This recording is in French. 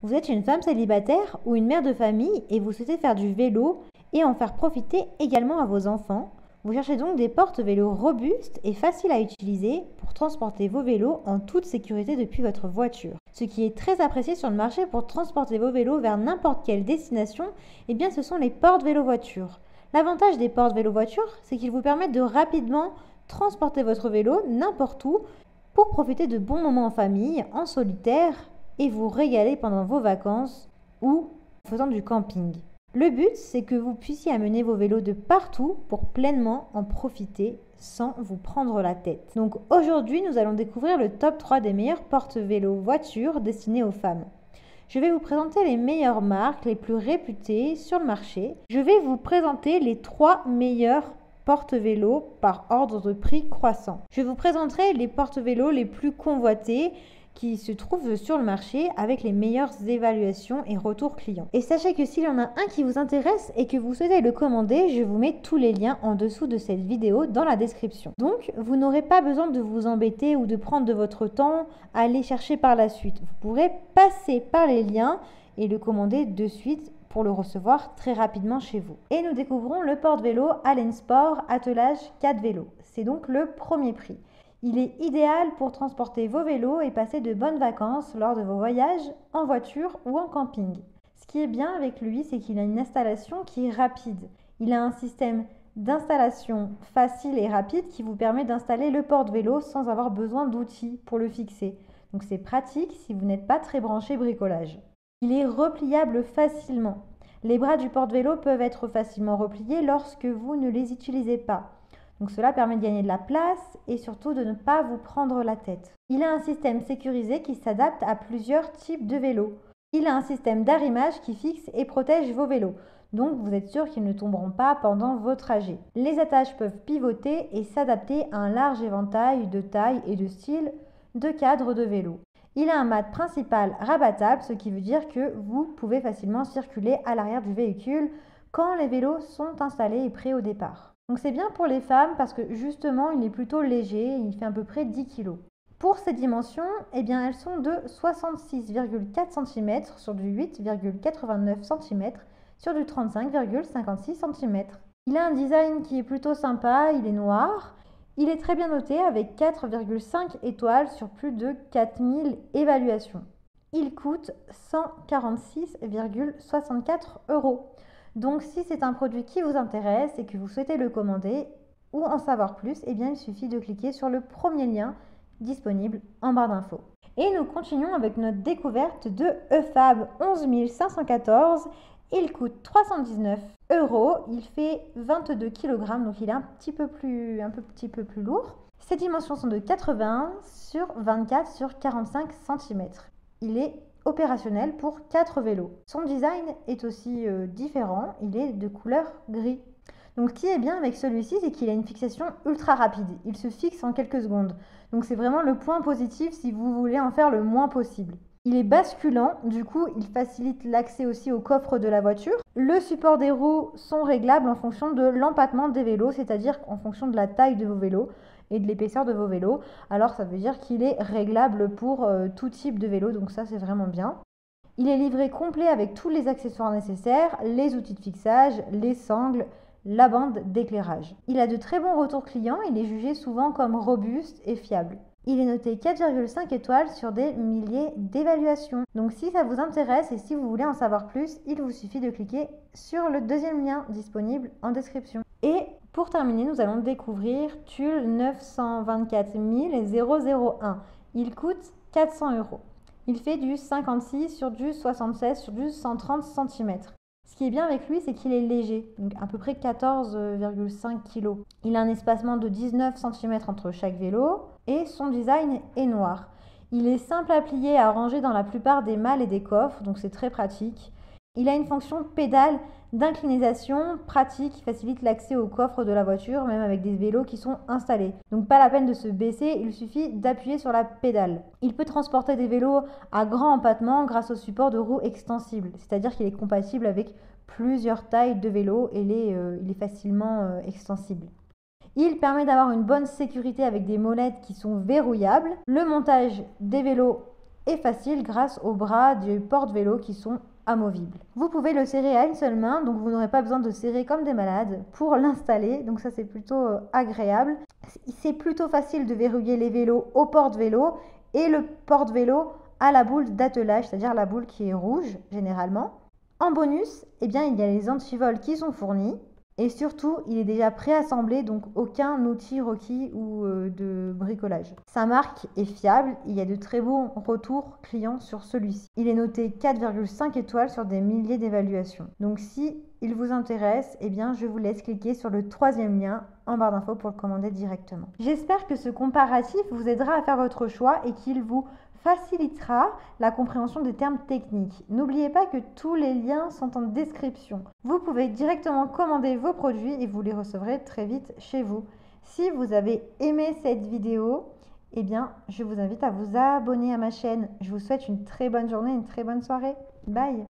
Vous êtes une femme célibataire ou une mère de famille et vous souhaitez faire du vélo et en faire profiter également à vos enfants. Vous cherchez donc des porte-vélos robustes et faciles à utiliser pour transporter vos vélos en toute sécurité depuis votre voiture. Ce qui est très apprécié sur le marché pour transporter vos vélos vers n'importe quelle destination, eh bien ce sont les porte-vélos voitures. L'avantage des porte-vélos voitures, c'est qu'ils vous permettent de rapidement transporter votre vélo n'importe où pour profiter de bons moments en famille, en solitaire et vous régaler pendant vos vacances ou en faisant du camping. Le but, c'est que vous puissiez amener vos vélos de partout pour pleinement en profiter sans vous prendre la tête. Donc aujourd'hui, nous allons découvrir le top 3 des meilleurs porte-vélos voitures destinés aux femmes. Je vais vous présenter les meilleures marques, les plus réputées sur le marché. Je vais vous présenter les 3 meilleurs porte-vélos par ordre de prix croissant. Je vous présenterai les porte-vélos les plus convoités qui se trouvent sur le marché avec les meilleures évaluations et retours clients. Et sachez que s'il y en a un qui vous intéresse et que vous souhaitez le commander, je vous mets tous les liens en dessous de cette vidéo dans la description. Donc, vous n'aurez pas besoin de vous embêter ou de prendre de votre temps à aller chercher par la suite. Vous pourrez passer par les liens et le commander de suite pour le recevoir très rapidement chez vous. Et nous découvrons le porte-vélo Allen Sport attelage 4 vélos. C'est donc le premier prix. Il est idéal pour transporter vos vélos et passer de bonnes vacances lors de vos voyages en voiture ou en camping. Ce qui est bien avec lui, c'est qu'il a une installation qui est rapide. Il a un système d'installation facile et rapide qui vous permet d'installer le porte-vélo sans avoir besoin d'outils pour le fixer. Donc c'est pratique si vous n'êtes pas très branché bricolage. Il est repliable facilement. Les bras du porte-vélo peuvent être facilement repliés lorsque vous ne les utilisez pas. Donc cela permet de gagner de la place et surtout de ne pas vous prendre la tête. Il a un système sécurisé qui s'adapte à plusieurs types de vélos. Il a un système d'arrimage qui fixe et protège vos vélos. Donc vous êtes sûr qu'ils ne tomberont pas pendant vos trajets. Les attaches peuvent pivoter et s'adapter à un large éventail de tailles et de styles de cadres de vélo. Il a un mât principal rabattable, ce qui veut dire que vous pouvez facilement circuler à l'arrière du véhicule quand les vélos sont installés et prêts au départ. Donc c'est bien pour les femmes parce que justement il est plutôt léger, il fait à peu près 10 kg. Pour ces dimensions, eh bien elles sont de 66,4 cm sur du 8,89 cm sur du 35,56 cm. Il a un design qui est plutôt sympa, il est noir. Il est très bien noté avec 4,5 étoiles sur plus de 4000 évaluations. Il coûte 146,64 €. Donc si c'est un produit qui vous intéresse et que vous souhaitez le commander ou en savoir plus, eh bien il suffit de cliquer sur le premier lien disponible en barre d'infos. Et nous continuons avec notre découverte de EFAB 11514. Il coûte 319 €. Il fait 22 kg, donc il est un petit peu plus lourd. Ses dimensions sont de 80 sur 24 sur 45 cm. Il est opérationnel pour 4 vélos. Son design est aussi différent, il est de couleur gris. Donc ce qui est bien avec celui-ci, c'est qu'il a une fixation ultra rapide. Il se fixe en quelques secondes. Donc c'est vraiment le point positif si vous voulez en faire le moins possible. Il est basculant, du coup il facilite l'accès aussi au coffre de la voiture. Le support des roues sont réglables en fonction de l'empattement des vélos, c'est-à-dire en fonction de la taille de vos vélos et de l'épaisseur de vos vélos. Alors ça veut dire qu'il est réglable pour tout type de vélo, donc ça c'est vraiment bien. Il est livré complet avec tous les accessoires nécessaires, les outils de fixage, les sangles, la bande d'éclairage. Il a de très bons retours clients, il est jugé souvent comme robuste et fiable. Il est noté 4,5 étoiles sur des milliers d'évaluations. Donc si ça vous intéresse et si vous voulez en savoir plus, il vous suffit de cliquer sur le deuxième lien disponible en description. Et pour terminer, nous allons découvrir Tulle 924001. Il coûte 400 €. Il fait du 56 sur du 76 sur du 130 cm. Ce qui est bien avec lui, c'est qu'il est léger, donc à peu près 14,5 kg. Il a un espacement de 19 cm entre chaque vélo et son design est noir. Il est simple à plier et à ranger dans la plupart des malles et des coffres, donc c'est très pratique. Il a une fonction pédale d'inclinisation pratique qui facilite l'accès au coffre de la voiture, même avec des vélos qui sont installés. Donc pas la peine de se baisser, il suffit d'appuyer sur la pédale. Il peut transporter des vélos à grand empattement grâce au support de roues extensibles, c'est-à-dire qu'il est compatible avec plusieurs tailles de vélos et il est facilement extensible. Il permet d'avoir une bonne sécurité avec des molettes qui sont verrouillables. Le montage des vélos et facile grâce aux bras du porte-vélo qui sont amovibles. Vous pouvez le serrer à une seule main, donc vous n'aurez pas besoin de serrer comme des malades pour l'installer, donc ça c'est plutôt agréable. C'est plutôt facile de verrouiller les vélos au porte-vélo et le porte-vélo à la boule d'attelage, c'est-à-dire la boule qui est rouge généralement. En bonus, eh bien, il y a les antivols qui sont fournis. Et surtout, il est déjà préassemblé, donc aucun outil requis ou de bricolage. Sa marque est fiable, il y a de très bons retours clients sur celui-ci. Il est noté 4,5 étoiles sur des milliers d'évaluations. Donc si il vous intéresse, eh bien, je vous laisse cliquer sur le 3e lien en barre d'infos pour le commander directement. J'espère que ce comparatif vous aidera à faire votre choix et qu'il vous facilitera la compréhension des termes techniques. N'oubliez pas que tous les liens sont en description. Vous pouvez directement commander vos produits et vous les recevrez très vite chez vous. Si vous avez aimé cette vidéo, eh bien, je vous invite à vous abonner à ma chaîne. Je vous souhaite une très bonne journée, une très bonne soirée. Bye!